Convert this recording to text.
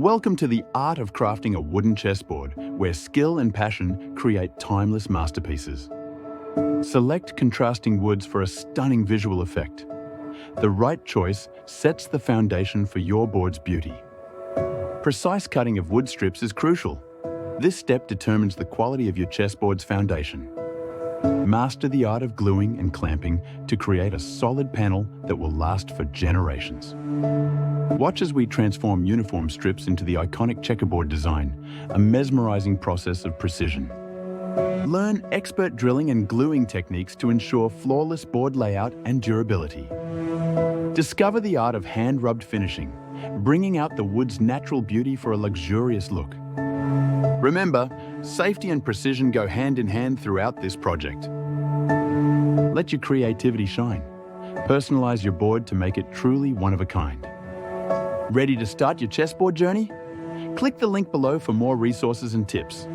Welcome to the art of crafting a wooden chessboard, where skill and passion create timeless masterpieces. Select contrasting woods for a stunning visual effect. The right choice sets the foundation for your board's beauty. Precise cutting of wood strips is crucial. This step determines the quality of your chessboard's foundation. Master the art of gluing and clamping to create a solid panel that will last for generations. Watch as we transform uniform strips into the iconic checkerboard design, a mesmerizing process of precision. Learn expert drilling and gluing techniques to ensure flawless board layout and durability. Discover the art of hand-rubbed finishing, bringing out the wood's natural beauty for a luxurious look. Remember, safety and precision go hand in hand throughout this project. Let your creativity shine. Personalize your board to make it truly one of a kind. Ready to start your chessboard journey? Click the link below for more resources and tips.